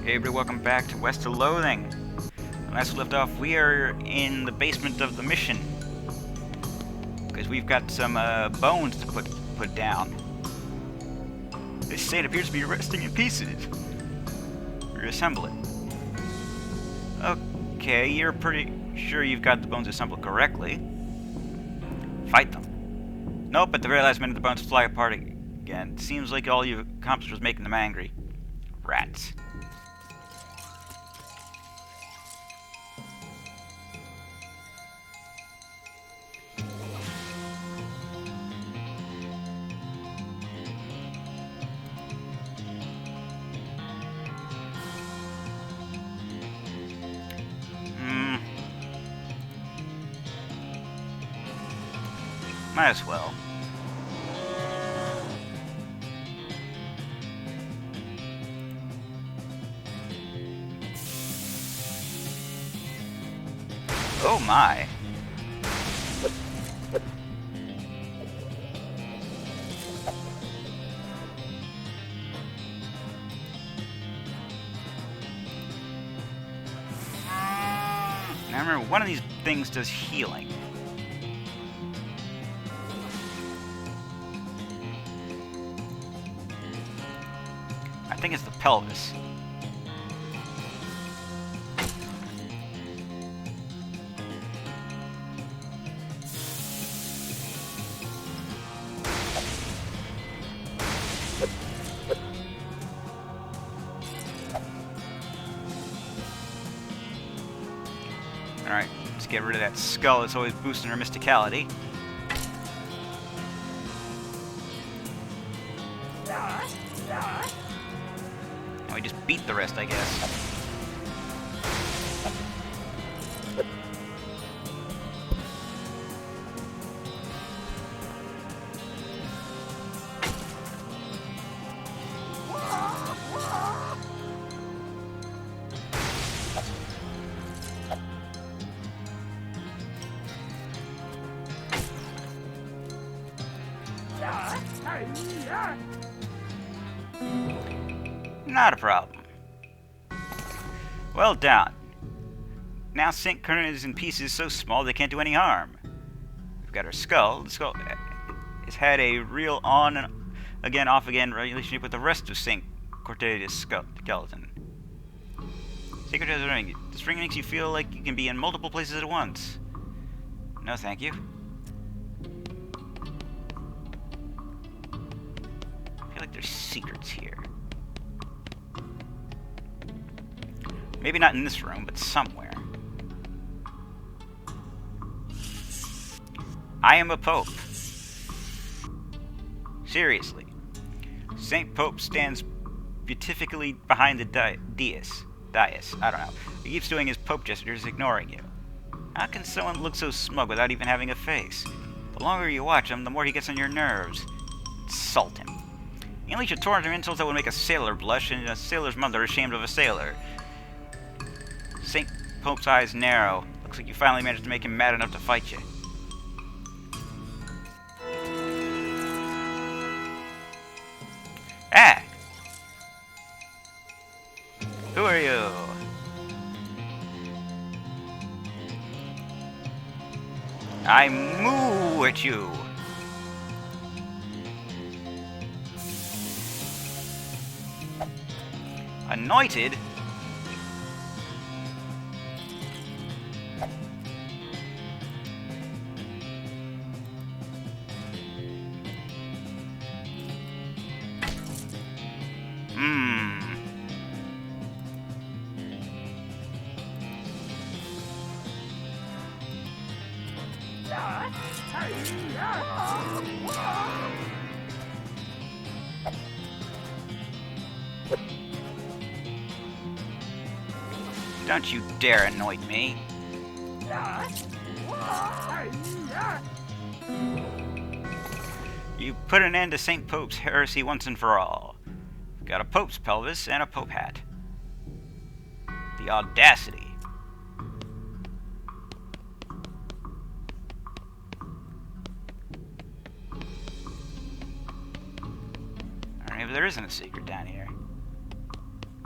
Hey everybody, welcome back to West of Loathing. When last we left off, we are in the basement of the mission. Because we've got some bones to put down. This state appears to be resting in pieces. Reassemble it. Okay, you're pretty sure you've got the bones assembled correctly. Fight them. Nope, at the very last minute the bones fly apart again. Seems like all you accomplished was making them angry. Rats. Might as well. Oh my. Now remember, one of these things does healing. I think it's the pelvis. Alright, let's get rid of that skull that's always boosting her mysticality. And we just beat the rest, I guess. Not a problem. Well done. Now St. Kernan is in pieces so small they can't do any harm. We've got our skull. The skull has had a real on and again, off again relationship with the rest of St. Cortelius' skeleton. St. Cortelius' ring. This ring makes you feel like you can be in multiple places at once. No, thank you. I feel like there's secrets here. Maybe not in this room, but somewhere. I am a pope. Seriously. Saint Pope stands beatifically behind the dais. I don't know. He keeps doing his pope gestures, ignoring you. How can someone look so smug without even having a face? The longer you watch him, the more he gets on your nerves. Insult him. You only should torrent him insults that would make a sailor blush, and a sailor's mother ashamed of a sailor. St. Pope's eyes narrow. Looks like you finally managed to make him mad enough to fight you. Ah! Who are you? I moo at you. Anointed? Don't you dare anoint me. You put an end to St. Pope's heresy once and for all. Got a Pope's pelvis and a Pope hat. The audacity. Alright, but there isn't a secret down here.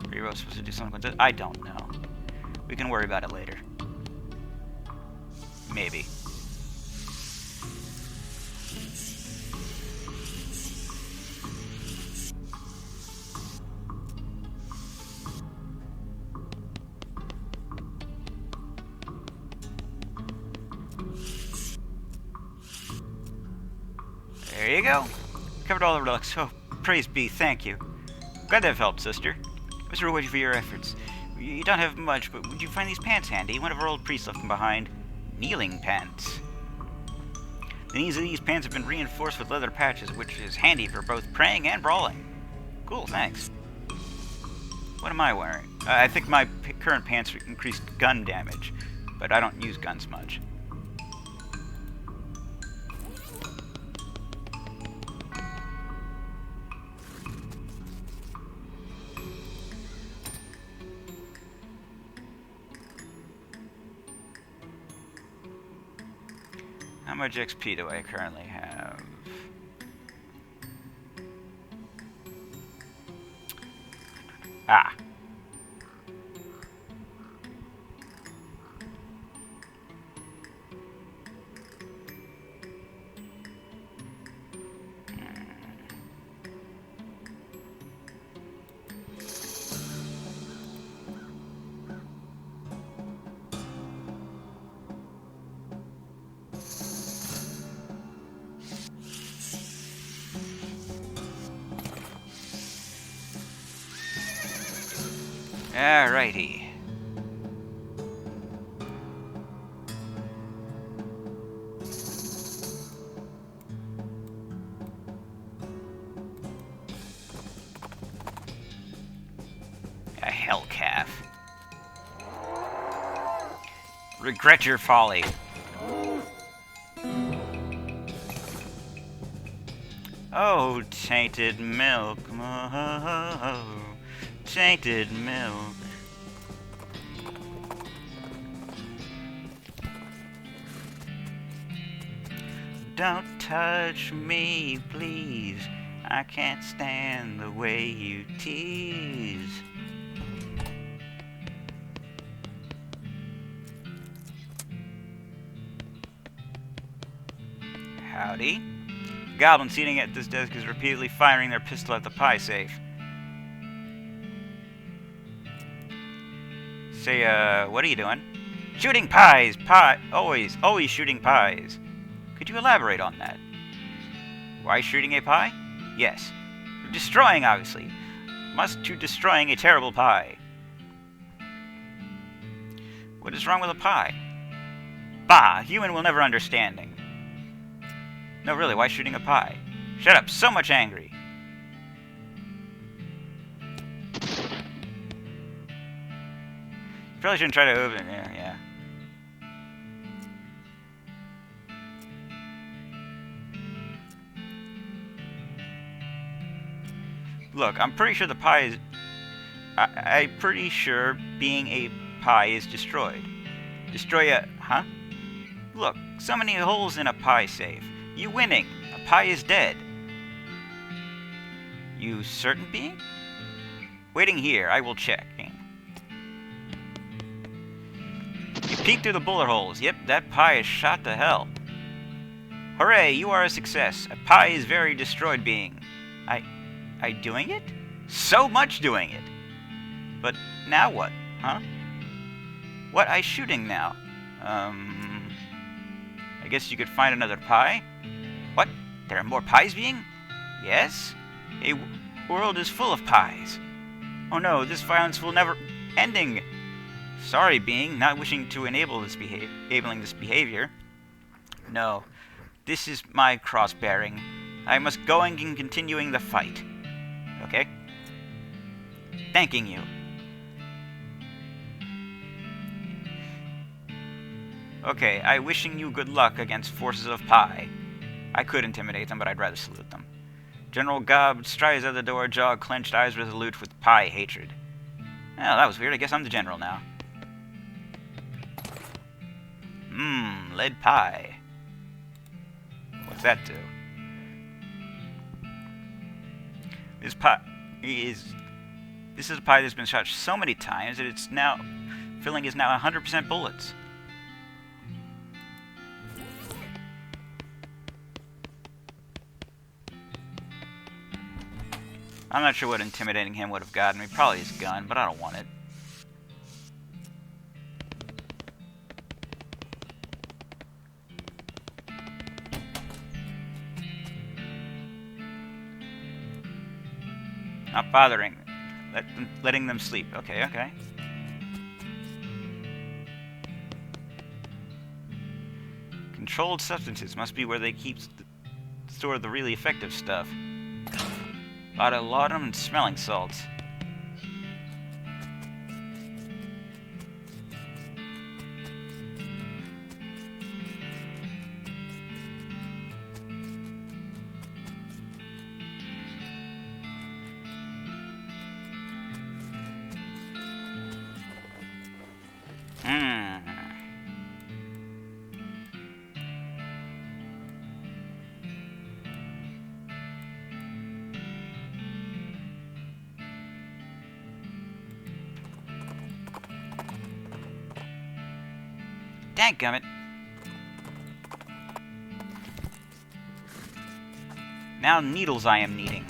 Are you supposed to do something with this? I don't know. We can worry about it later. Maybe. There you go. Covered all the relics. Oh, praise be, thank you. Glad to have helped, sister. I was rewarded for your efforts. You don't have much, but would you find these pants handy? One of our old priests left them behind. Kneeling pants. The knees of these pants have been reinforced with leather patches, which is handy for both praying and brawling. Cool, thanks. What am I wearing? I think my current pants increased gun damage, but I don't use guns much. How much XP do I currently have? Ah. Alrighty. A hell calf. Regret your folly. Oh, tainted milk. Oh, tainted milk. Don't touch me, please. I can't stand the way you tease. Howdy. Goblin seating at this desk is repeatedly firing their pistol at the pie safe. Say, what are you doing? Shooting pies! Always shooting pies. Could you elaborate on that? Why shooting a pie? Yes. Destroying, obviously. Must to destroying a terrible pie. What is wrong with a pie? Bah! Human will never understanding. No, really, why shooting a pie? Shut up, so much angry. Probably shouldn't try to open it. Yeah. Look, I'm pretty sure the pie is... I'm pretty sure being a pie is destroyed. Destroy a... Huh? Look, so many holes in a pie safe. You winning. A pie is dead. You certain being? Waiting here, I will check. You peek through the bullet holes. Yep, that pie is shot to hell. Hooray, you are a success. A pie is very destroyed being. I doing it? So much doing it. But now what? Huh? What I shooting now? I guess you could find another pie? What? There are more pies being? Yes? A world is full of pies. Oh no, this violence will never... ending. Sorry, being, not wishing to enabling this behavior. No, this is my cross-bearing. I must go and continuing the fight. Okay? Thanking you. Okay, I wishing you good luck against forces of pie. I could intimidate them, but I'd rather salute them. General Gob strides out the door, jaw clenched, eyes resolute with pie hatred. Well, that was weird. I guess I'm the general now. Lead pie. What's that do? This This is a pie that's been shot so many times that it's now... filling is now 100% bullets. I'm not sure what intimidating him would have gotten me. Probably his gun, but I don't want it. Not bothering. Letting them sleep. Okay, okay. Controlled substances must be where they store the really effective stuff. A lot of laudanum and smelling salts. Dadgummit. Now needles I am needing.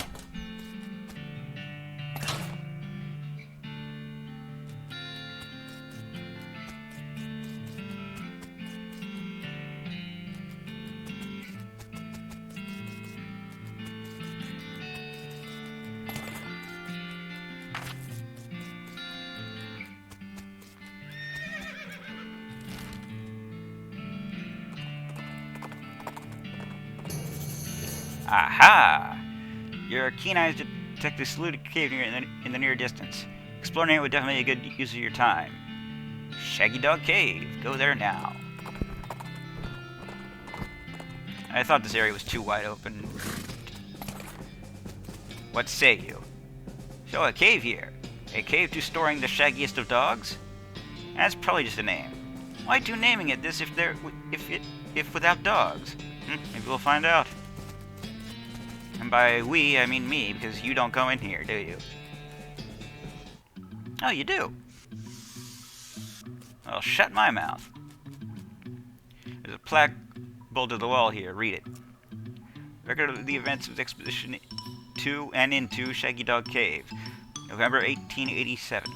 Aha! You're a keen-eyed detective saluted cave near in the near distance. Exploring it would definitely be a good use of your time. Shaggy Dog Cave. Go there now. I thought this area was too wide open. What say you? So a cave here. A cave to storing the shaggiest of dogs? That's probably just a name. Why do naming it this if without dogs? Maybe we'll find out. And by we, I mean me, because you don't go in here, do you? Oh, you do? Well, shut my mouth. There's a plaque bolted to the wall here. Read it. Record of the events of the expedition to and into Shaggy Dog Cave, November 1887.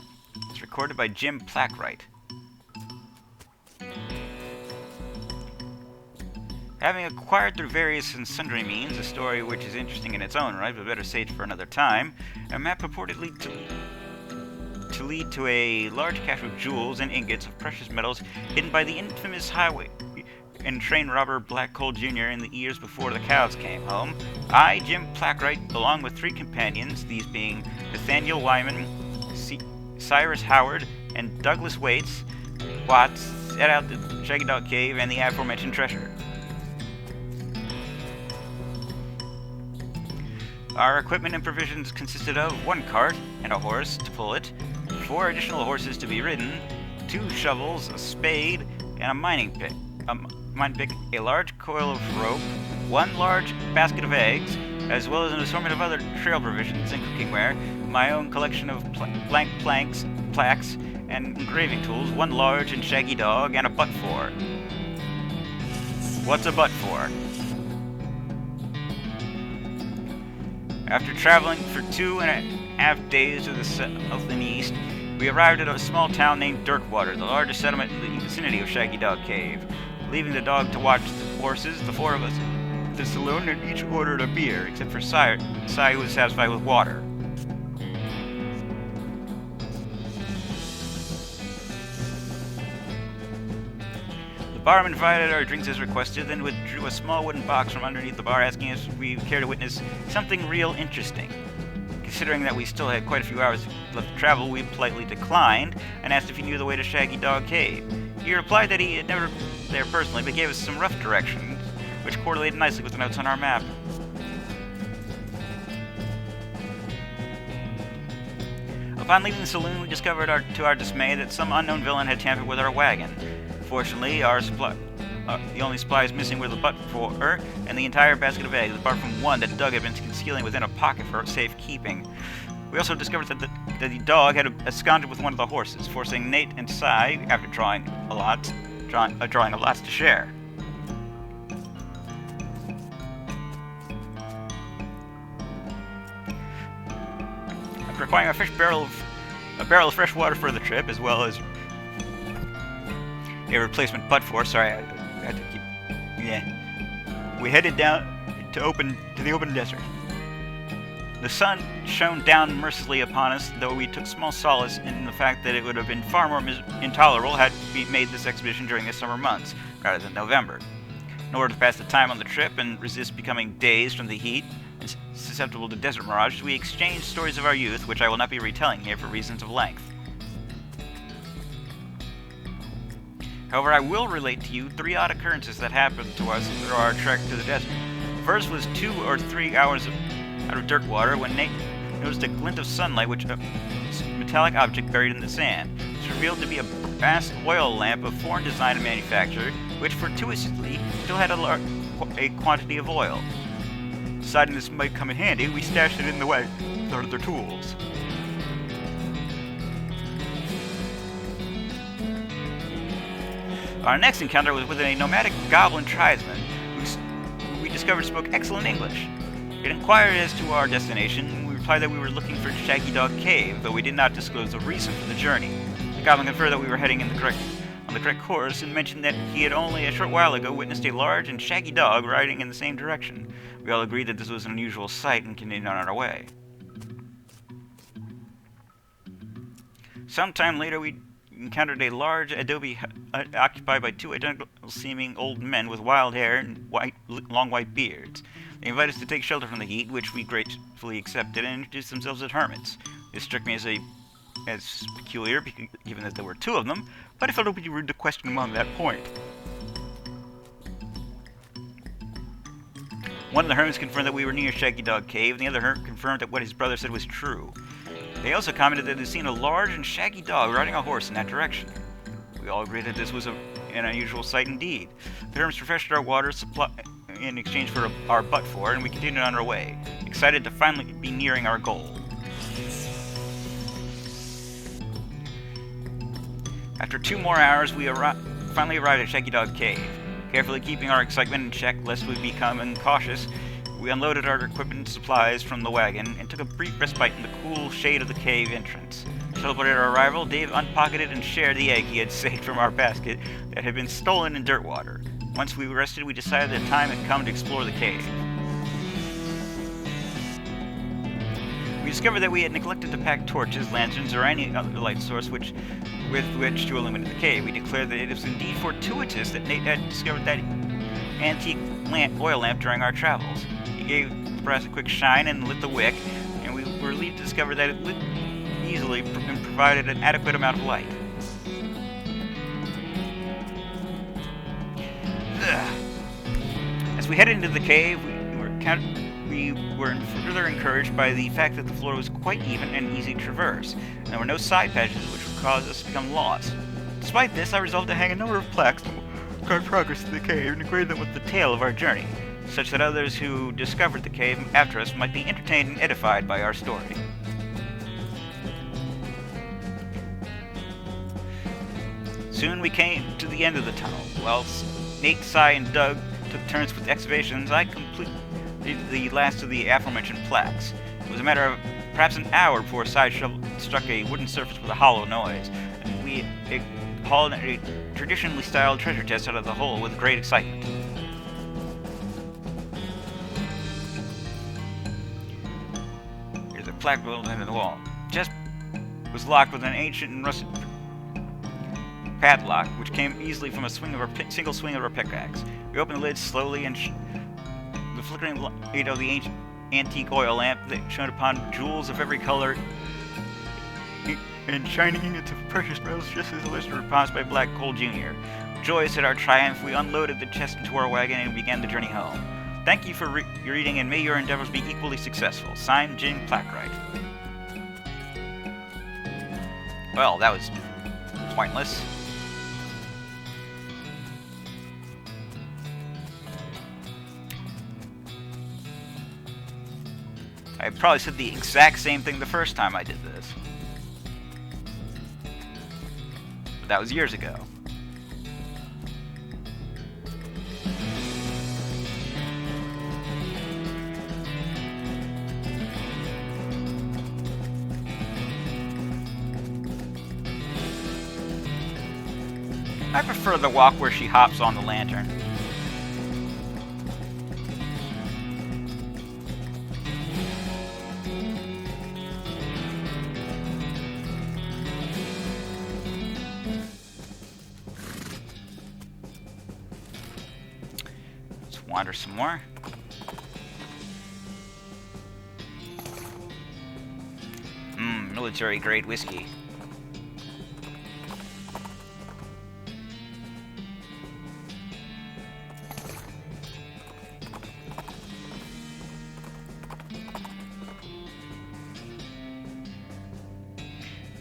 It's recorded by Jim Plackwright. Having acquired through various and sundry means a story which is interesting in its own right, but better saved for another time, a map purportedly to lead to a large cache of jewels and ingots of precious metals hidden by the infamous highway and train robber Black Coal Jr. in the years before the cows came home. I, Jim Plackwright, along with 3 companions, these being Nathaniel Wyman, Cyrus Howard, and Douglas Watts, set out to Shaggy Dog Cave and the aforementioned treasure. Our equipment and provisions consisted of 1 cart and a horse to pull it, 4 additional horses to be ridden, 2 shovels, a spade, and a mining pick, a large coil of rope, 1 large basket of eggs, as well as an assortment of other trail provisions and cookingware, my own collection of blank plaques, and engraving tools, 1 large and shaggy dog, and a Buttfor. What's a Buttfor? After traveling for 2.5 days to the south and east, we arrived at a small town named Dirkwater, the largest settlement in the vicinity of Shaggy Dog Cave. Leaving the dog to watch the horses, the 4 of us at the saloon and each ordered a beer, except for Cy, who was satisfied with water. The barman provided our drinks as requested, then withdrew a small wooden box from underneath the bar, asking us if we cared to witness something real interesting. Considering that we still had quite a few hours left to travel, we politely declined and asked if he knew the way to Shaggy Dog Cave. He replied that he had never been there personally, but gave us some rough directions, which correlated nicely with the notes on our map. Upon leaving the saloon, we discovered to our dismay that some unknown villain had tampered with our wagon. Fortunately, the only supplies missing were the Buttfor and the entire basket of eggs, apart from 1 that Doug had been concealing within a pocket for safekeeping. We also discovered that the dog had absconded with one of the horses, forcing Nate and Cy, after drawing a lot to share. After acquiring a barrel of fresh water for the trip, as well as a replacement Buttfor. Sorry, I had to keep. Yeah, we headed down to the open desert. The sun shone down mercilessly upon us, though we took small solace in the fact that it would have been far more intolerable had we made this expedition during the summer months, rather than November. In order to pass the time on the trip and resist becoming dazed from the heat and susceptible to desert mirages, we exchanged stories of our youth, which I will not be retelling here for reasons of length. However, I will relate to you 3 odd occurrences that happened to us through our trek to the desert. The first was 2 or 3 hours out of dirt water when Nate noticed a glint of sunlight, which a metallic object buried in the sand. It was revealed to be a vast oil lamp of foreign design and manufacture, which fortuitously still had a quantity of oil. Deciding this might come in handy, we stashed it in the way with our other tools. Our next encounter was with a nomadic goblin tribesman who we discovered spoke excellent English. It inquired as to our destination. We replied that we were looking for Shaggy Dog Cave, though we did not disclose the reason for the journey. The goblin confirmed that we were heading on the correct course and mentioned that he had only a short while ago witnessed a large and shaggy dog riding in the same direction. We all agreed that this was an unusual sight and continued on our way. Sometime later, we encountered a large adobe hut occupied by 2 identical-seeming old men with wild hair and long white beards. They invited us to take shelter from the heat, which we gratefully accepted, and introduced themselves as hermits. This struck me as peculiar, given that there were 2 of them, but I felt it would be rude to question them on that point. One of the hermits confirmed that we were near Shaggy Dog Cave, and the other hermit confirmed that what his brother said was true. They also commented that they'd seen a large and shaggy dog riding a horse in that direction. We all agreed that this was an unusual sight indeed. The hermits refreshed our water supply in exchange for our Buttfor, and we continued on our way, excited to finally be nearing our goal. After 2 more hours, we finally arrived at Shaggy Dog Cave. Carefully keeping our excitement in check lest we become incautious, we unloaded our equipment and supplies from the wagon and took a brief respite in the cool shade of the cave entrance. To celebrate our arrival, Dave unpocketed and shared the egg he had saved from our basket that had been stolen in dirt water. Once we rested, we decided that time had come to explore the cave. We discovered that we had neglected to pack torches, lanterns, or any other light source with which to illuminate the cave. We declared that it was indeed fortuitous that Nate had discovered that antique oil lamp during our travels. He gave the brass a quick shine and lit the wick, and we were relieved to discover that it lit easily and provided an adequate amount of light. As we headed into the cave, we were further encouraged by the fact that the floor was quite even and easy to traverse, and there were no side passages which would cause us to become lost. Despite this, I resolved to hang a number of plaques to record progress to the cave and engrave them with the tale of our journey, such that others who discovered the cave after us might be entertained and edified by our story. Soon we came to the end of the tunnel. Whilst Nate, Cy, and Doug took turns with excavations, I completed the last of the aforementioned plaques. It was a matter of perhaps an hour before Cy struck a wooden surface with a hollow noise, and we hauled a traditionally styled treasure chest out of the hole with great excitement. Here's a plaque built into the wall. The chest was locked with an ancient and rusted padlock, which came easily from a single swing of our pickaxe. We opened the lid slowly, and the flickering light of the ancient antique oil lamp that shone upon jewels of every color and shining ingots of precious metals just as the listener promised by Black Cole Jr. Joyous at our triumph, we unloaded the chest into our wagon and began the journey home. Thank you for your reading, and may your endeavors be equally successful. Signed, Jim Plackwright. Well, that was pointless. I probably said the exact same thing the first time I did this. But that was years ago. I prefer the walk where she hops on the lantern. Let's wander some more. Military grade whiskey.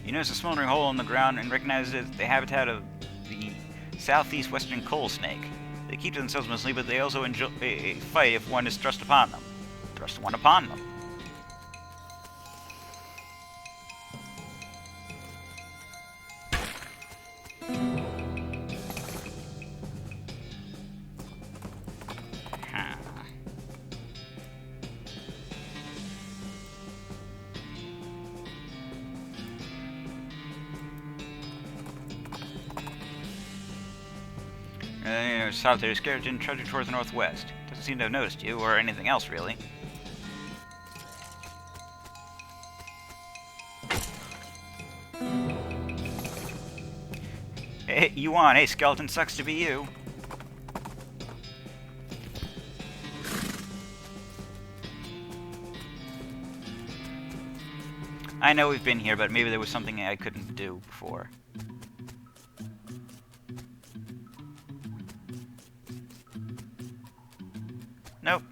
You notice a smoldering hole in the ground and recognize it as the habitat of the southeast western coal snake. They keep to themselves mostly, but they also enjoy a fight if one is thrust upon them. Thrust one upon them. Solitary skeleton trudging towards the northwest. Doesn't seem to have noticed you, or anything else, really. Hey, you won. Hey, skeleton, sucks to be you. I know we've been here, but maybe there was something I couldn't do before. Nope.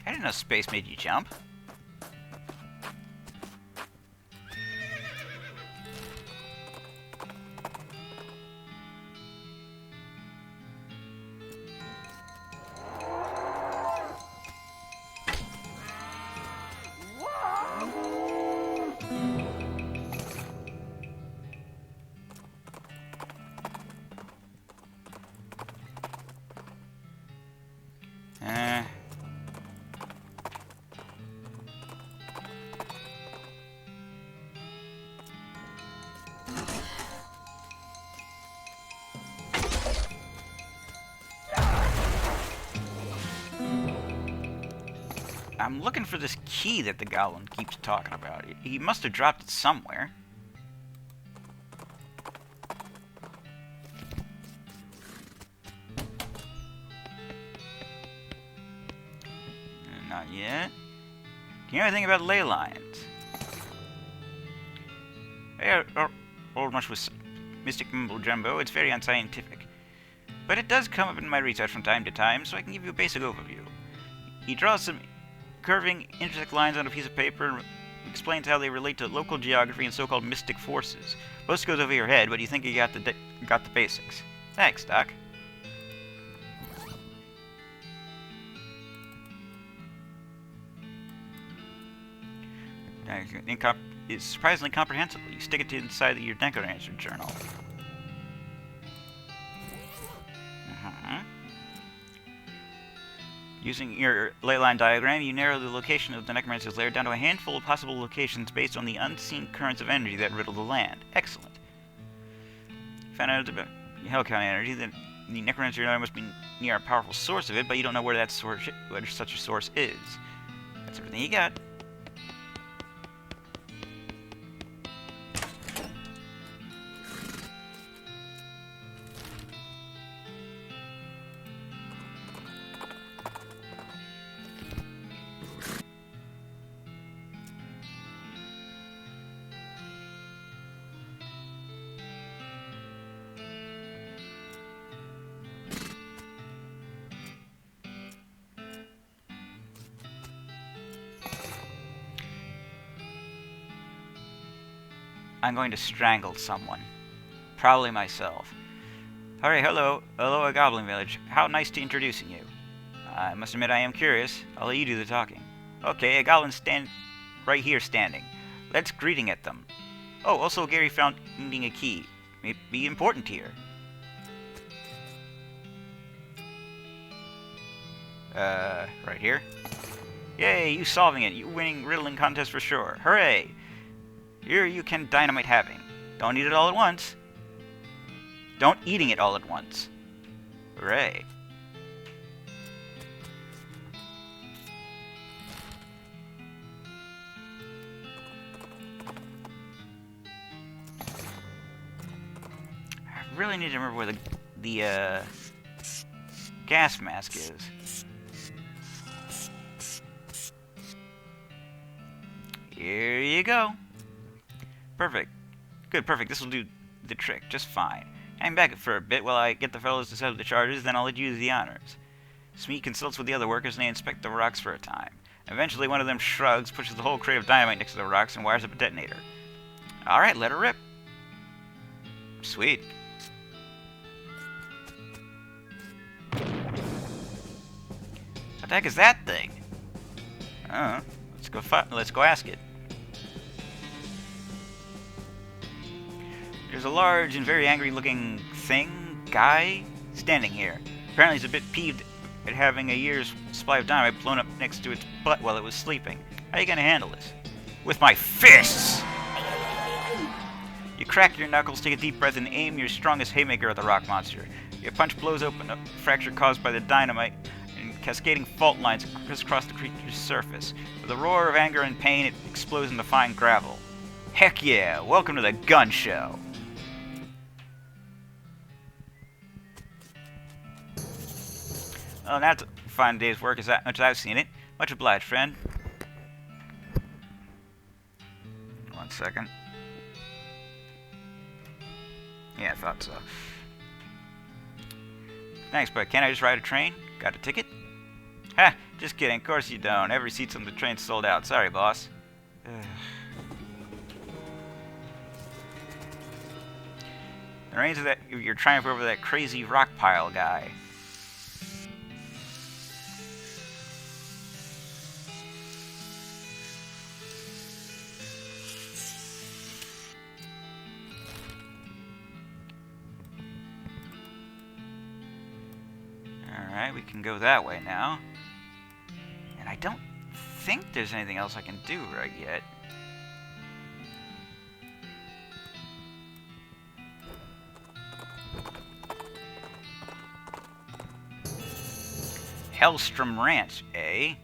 I didn't know space made you jump. I'm looking for this key that the goblin keeps talking about. He must have dropped it somewhere. Not yet. Do you know anything about ley lines? Old much with mystic mumbo jumbo. It's very unscientific. But it does come up in my research from time to time, so I can give you a basic overview. He draws some curving, intersect lines on a piece of paper and explains how they relate to local geography and so-called mystic forces. Most goes over your head, but you think you got the basics. Thanks, Doc. It's surprisingly comprehensible. You stick it to inside of your necromancer journal. Using your ley line diagram, you narrow the location of the necromancer's lair down to a handful of possible locations based on the unseen currents of energy that riddle the land. Excellent. You found out about Hellcound energy, that the necromancer must be near a powerful source of it, but you don't know where such a source is. That's everything you got. I'm going to strangle someone. Probably myself. Hurry, hello, a goblin village. How nice to introducing you. I must admit I am curious. I'll let you do the talking. Okay, a goblin right here standing. Let's greeting at them. Oh, also Gary found a key. May be important here. Right here. Yay, you solving it. You winning riddling contest for sure. Hooray! Here you can dynamite having. Don't eat it all at once. Don't eating it all at once. Hooray. I really need to remember where the gas mask is. Here you go. Perfect. Good, perfect. This will do the trick just fine. Hang back for a bit while I get the fellows to set up the charges, then I'll let you do the honors. Smee consults with the other workers and they inspect the rocks for a time. Eventually one of them shrugs, pushes the whole crate of dynamite next to the rocks, and wires up a detonator. Alright, let her rip. Sweet. What the heck is that thing? Let's go ask it. There's a large and very angry-looking guy, standing here. Apparently he's a bit peeved at having a year's supply of dynamite blown up next to its butt while it was sleeping. How are you gonna handle this? With my fists! You crack your knuckles, take a deep breath, and aim your strongest haymaker at the rock monster. Your punch blows open a fracture caused by the dynamite, and cascading fault lines crisscross the creature's surface. With a roar of anger and pain, it explodes into fine gravel. Heck yeah! Welcome to the gun show! Well, that's a fine day's work as much as I've seen it. Much obliged, friend. 1 second. Yeah, I thought so. Thanks, but can't I just ride a train? Got a ticket? Ha! Just kidding, of course you don't. Every seat's on the train's sold out. Sorry, boss. The reins of your triumph over that crazy rock pile guy. Alright, we can go that way now. And I don't think there's anything else I can do right yet. Hellstrom Ranch, eh?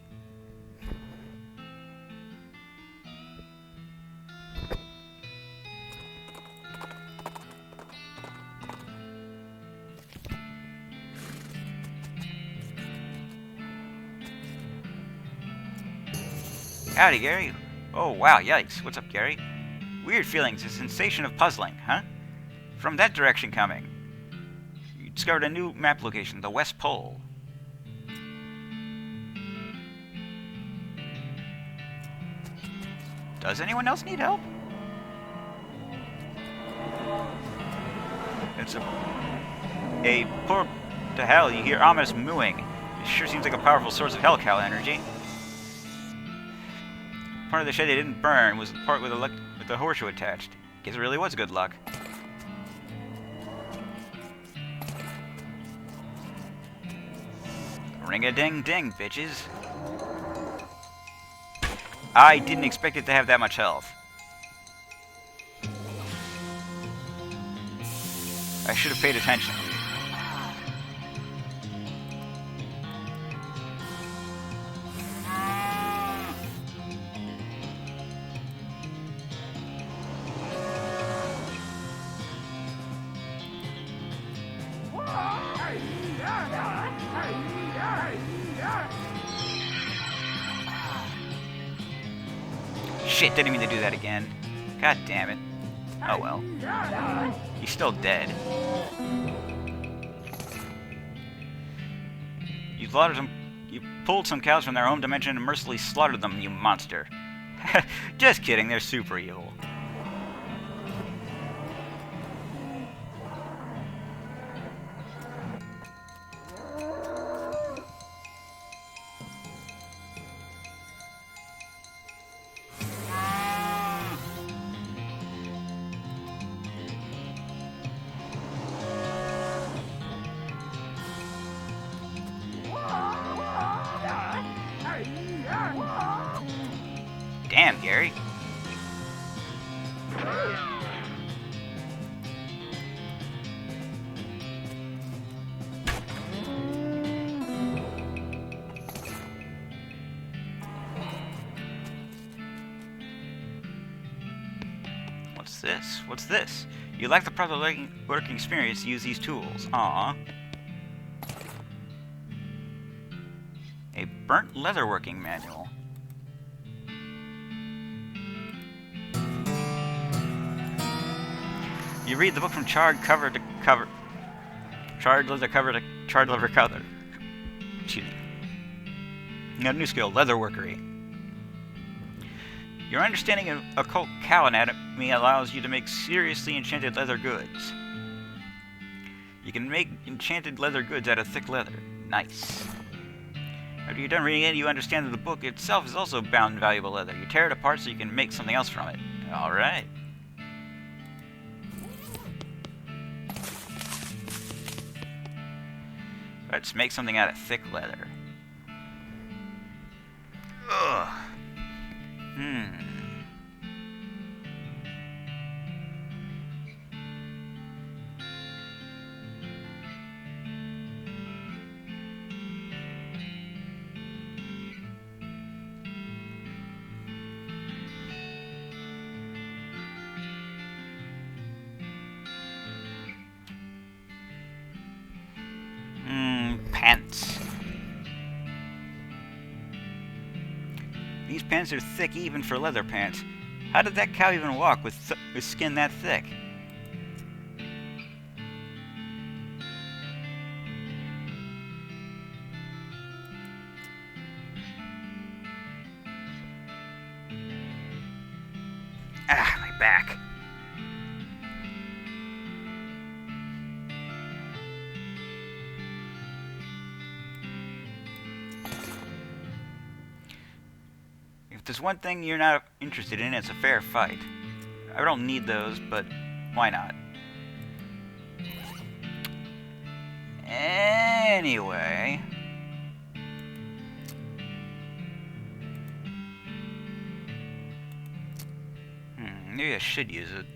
Howdy, Gary. Oh, wow, yikes. What's up, Gary? Weird feelings, a sensation of puzzling, huh? From that direction coming. You discovered a new map location, the West Pole. Does anyone else need help? It's a poor to hell. You hear ominous mooing. It sure seems like a powerful source of hellcow energy. Part of the shed they didn't burn was the part with the horseshoe attached. Guess it really was good luck. Ring-a-ding-ding, bitches. I didn't expect it to have that much health. I should have paid attention. Shit, didn't mean to do that again. God damn it. Oh well. He's still dead. You pulled some cows from their home dimension and mercilessly slaughtered them, you monster. Just kidding, they're super evil. Damn, Gary. What's this? What's this? You lack the proper working experience to use these tools. Aww. A burnt leatherworking manual. You read the book from charred cover to cover. Charred leather cover to charred leather cover. Excuse me. You got a new skill, leatherworkery. Your understanding of occult cow anatomy allows you to make seriously enchanted leather goods. You can make enchanted leather goods out of thick leather. Nice. After you're done reading it, you understand that the book itself is also bound in valuable leather. You tear it apart so you can make something else from it. Alright. Let's make something out of thick leather. Ugh. Pants. These pants are thick even for leather pants. How did that cow even walk with skin that thick? Ah, my back. If there's one thing you're not interested in, it's a fair fight. I don't need those, but why not? Anyway... maybe I should use it.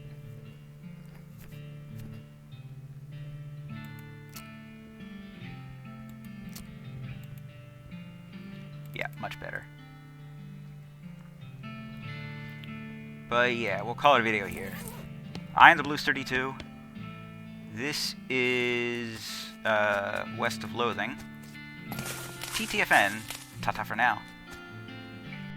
Yeah, much better. But yeah, we'll call it a video here. I am the Blues32. This is west of Loathing. TTFN. Ta-ta for now.